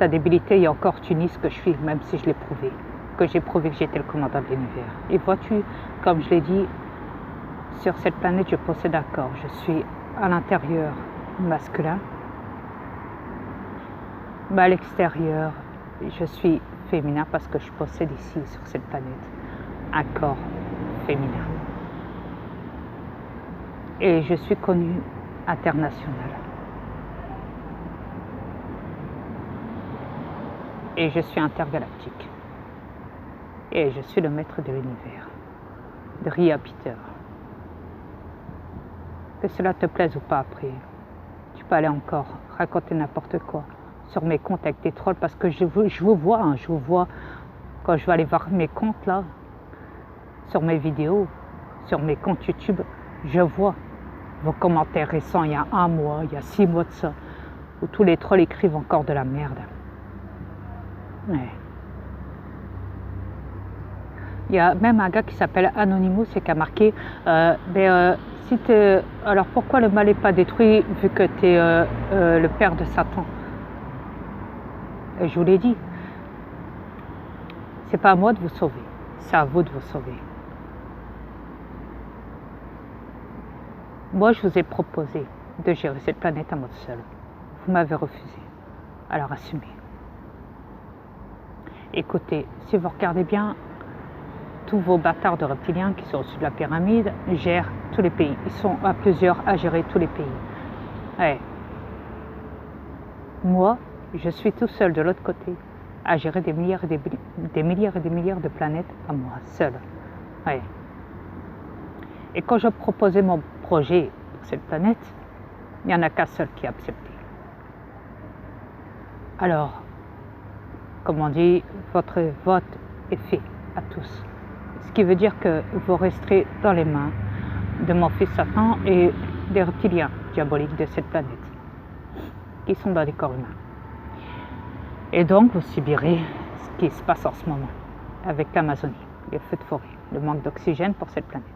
ta débilité est encore tunis que je suis, même si je l'ai prouvé. Que j'ai prouvé que j'étais le commandant de l'univers. Et vois-tu, comme je l'ai dit, sur cette planète, je possède un corps. Je suis à l'intérieur masculin, mais à l'extérieur, je suis féminin parce que je possède ici, sur cette planète, un corps féminin. Et je suis connu international. Et je suis intergalactique. Et je suis le maître de l'univers, de Ria Peter. Que cela te plaise ou pas après, tu peux aller encore raconter n'importe quoi sur mes comptes avec des trolls parce que je vous vois, hein, je vous vois quand je vais aller voir mes comptes là, sur mes vidéos, sur mes comptes YouTube, je vois vos commentaires récents il y a 1 mois, il y a 6 mois de ça, où tous les trolls écrivent encore de la merde. Ouais. Il y a même un gars qui s'appelle Anonymous et qui a marqué si alors pourquoi le mal n'est pas détruit vu que tu es le père de Satan? Et je vous l'ai dit, c'est pas à moi de vous sauver, c'est à vous de vous sauver. Moi, je vous ai proposé de gérer cette planète à moi seul. Vous m'avez refusé. Alors assumez. Écoutez, si vous regardez bien, tous vos bâtards de reptiliens qui sont au-dessus de la pyramide gèrent tous les pays. Ils sont à plusieurs à gérer tous les pays. Ouais. Moi, je suis tout seul de l'autre côté à gérer des milliards et des milliards de planètes à moi seul. Ouais. Et quand je proposais mon projet pour cette planète, il n'y en a qu'un seul qui a accepté. Alors, comme on dit, votre vote est fait à tous. Ce qui veut dire que vous resterez dans les mains de mon fils Satan et des reptiliens diaboliques de cette planète, qui sont dans des corps humains. Et donc, vous subirez ce qui se passe en ce moment, avec l'Amazonie, les feux de forêt, le manque d'oxygène pour cette planète.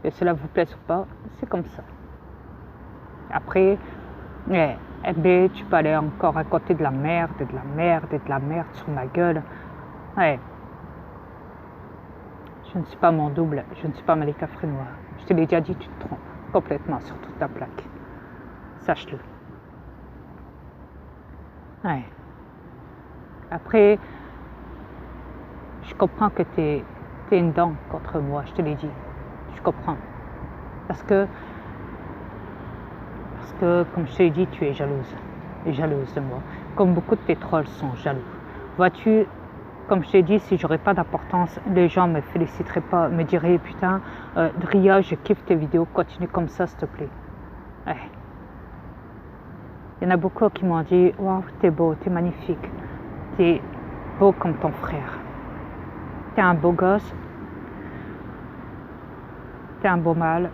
Que cela vous plaise ou pas, c'est comme ça. Après, tu peux aller encore raconter de la merde sur ma gueule. Ouais. Je ne suis pas mon double, je ne suis pas Malika Frénois. Je te l'ai déjà dit, tu te trompes complètement sur toute ta plaque. Sache-le. Ouais. Après, je comprends que tu es une dent contre moi, je te l'ai dit. Je comprends. Parce que, comme je te l'ai dit, tu es jalouse. Et jalouse de moi. Comme beaucoup de tes trolls sont jaloux. Vois-tu, comme je t'ai dit, si j'aurais pas d'importance, les gens me féliciteraient pas, me diraient putain, Dria, je kiffe tes vidéos, continue comme ça, s'il te plaît. Ouais. Il y en a beaucoup qui m'ont dit, waouh, t'es beau, t'es magnifique, t'es beau comme ton frère, t'es un beau gosse, t'es un beau mâle,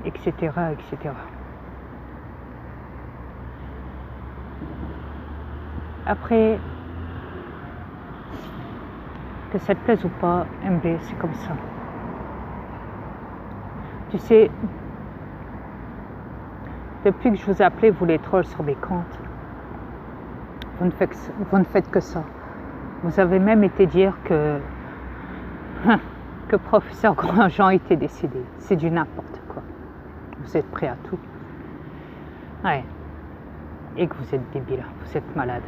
etc., etc. Après, que ça te plaise ou pas, MB, c'est comme ça. Tu sais, depuis que je vous ai appelé, vous les trolls sur mes comptes, vous ne faites que ça. Vous avez même été dire que professeur Grandjean était décédé. C'est du n'importe quoi. Vous êtes prêts à tout. Ouais. Et que vous êtes débile, vous êtes malade.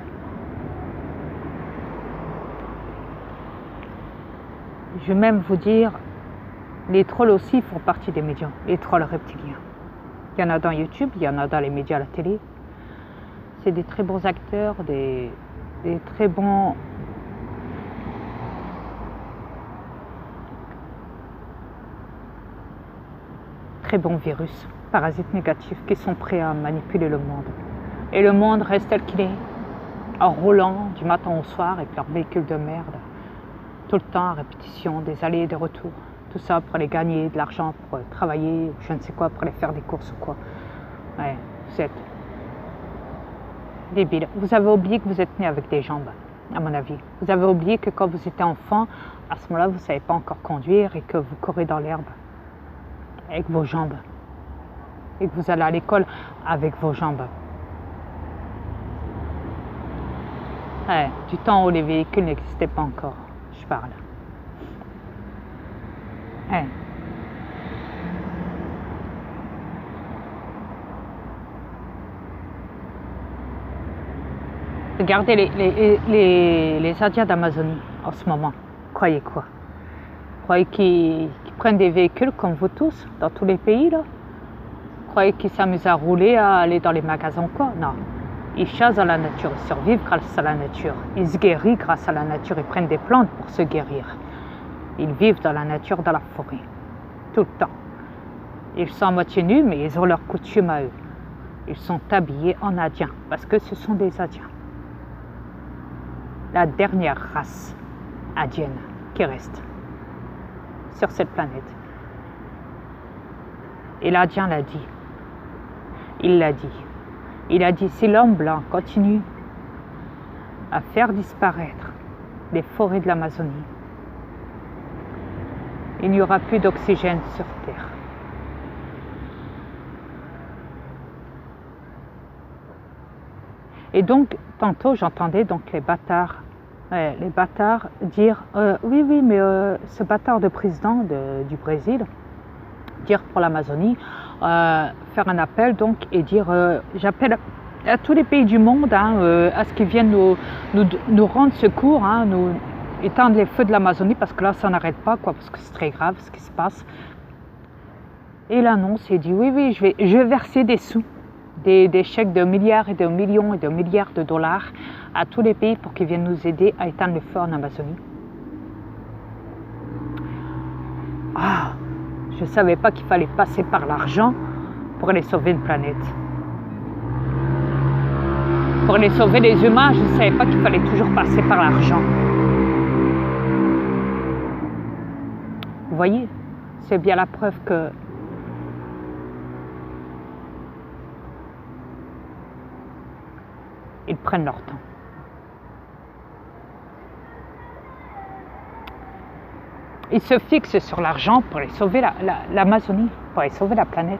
Je vais même vous dire, les trolls aussi font partie des médias, les trolls reptiliens. Il y en a dans YouTube, il y en a dans les médias à la télé. C'est des très bons acteurs, des très bons... très bons virus, parasites négatifs, qui sont prêts à manipuler le monde. Et le monde reste tel qu'il est, en roulant du matin au soir avec leur véhicule de merde. Tout le temps à répétition, des allers et des retours. Tout ça pour aller gagner de l'argent, pour travailler, ou je ne sais quoi, pour aller faire des courses ou quoi. Ouais, vous êtes débile. Vous avez oublié que vous êtes né avec des jambes, à mon avis. Vous avez oublié que quand vous étiez enfant, à ce moment-là, vous ne savez pas encore conduire et que vous courez dans l'herbe avec vos jambes. et que vous allez à l'école avec vos jambes. Ouais, du temps où les véhicules n'existaient pas encore, je parle. Ouais. Regardez les Indiens d'Amazonie en ce moment. Croyez quoi? Croyez qu'ils prennent des véhicules comme vous tous, dans tous les pays là? Croyez qu'ils s'amusent à rouler, à aller dans les magasins ou quoi? Non. Ils chassent dans la nature, ils survivent grâce à la nature. Ils se guérissent grâce à la nature, ils prennent des plantes pour se guérir. Ils vivent dans la nature, dans la forêt, tout le temps. Ils sont à moitié nus, mais ils ont leurs coutumes à eux. Ils sont habillés en indien, parce que ce sont des Indiens. La dernière race indienne qui reste sur cette planète. Et l'Indien l'a dit. Il l'a dit. Il a dit, si l'homme blanc continue à faire disparaître les forêts de l'Amazonie, il n'y aura plus d'oxygène sur Terre. Et donc, tantôt, j'entendais donc les bâtards dire oui, mais ce bâtard de président du Brésil, dire pour l'Amazonie, faire un appel donc et dire j'appelle à tous les pays du monde à ce qu'ils viennent nous rendre secours, nous éteindre les feux de l'Amazonie parce que là ça n'arrête pas quoi, parce que c'est très grave ce qui se passe. Et il annonce et dit oui, je vais verser des sous. Des chèques de milliards et de millions et de milliards de dollars à tous les pays pour qu'ils viennent nous aider à éteindre le feu en Amazonie. Ah, je ne savais pas qu'il fallait passer par l'argent pour aller sauver une planète. Pour aller sauver les humains, je ne savais pas qu'il fallait toujours passer par l'argent. Vous voyez, c'est bien la preuve que ils prennent leur temps. Ils se fixent sur l'argent pour aller sauver l'Amazonie, pour aller sauver la planète.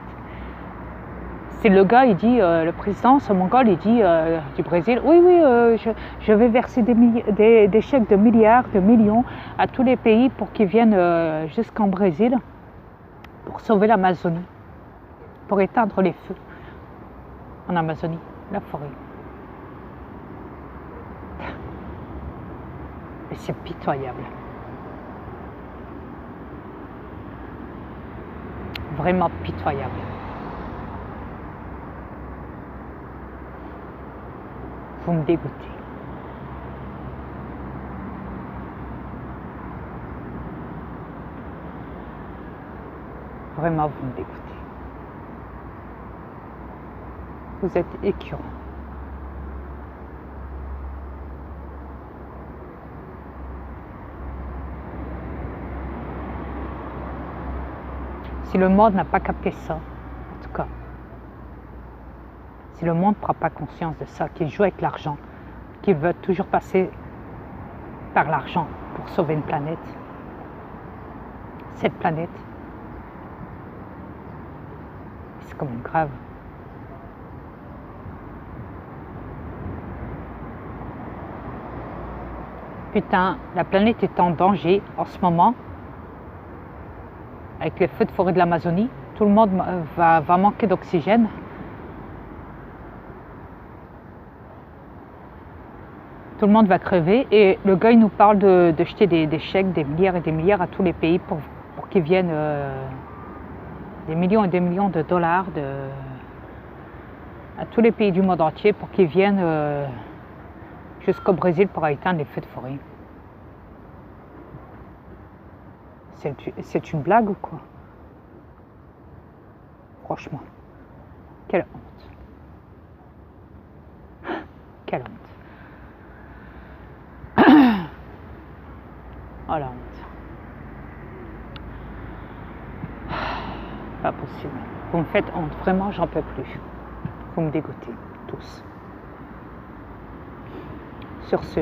C'est le gars, il dit, le président, ce mongol, il dit du Brésil, oui, je vais verser des chèques de milliards, de millions à tous les pays pour qu'ils viennent jusqu'en Brésil pour sauver l'Amazonie, pour éteindre les feux en Amazonie, la forêt. Et c'est pitoyable. Vraiment pitoyable. Vous me dégoûtez. Vraiment, vous me dégoûtez. Vous êtes écœurant. Si le monde n'a pas capté ça, en tout cas, si le monde ne prend pas conscience de ça, qu'il joue avec l'argent, qu'il veut toujours passer par l'argent pour sauver une planète, cette planète, c'est quand même grave. Putain, la planète est en danger en ce moment. Avec les feux de forêt de l'Amazonie, tout le monde va manquer d'oxygène. Tout le monde va crever et le gars il nous parle de jeter des chèques, des milliards et des milliards à tous les pays pour qu'ils viennent, des millions et des millions de dollars à tous les pays du monde entier pour qu'ils viennent jusqu'au Brésil pour éteindre les feux de forêt. C'est une blague ou quoi? Franchement, quelle honte. Quelle honte. Oh la honte. Pas possible. Vous me faites honte, vraiment j'en peux plus. Vous me dégoûtez, tous. Sur ce,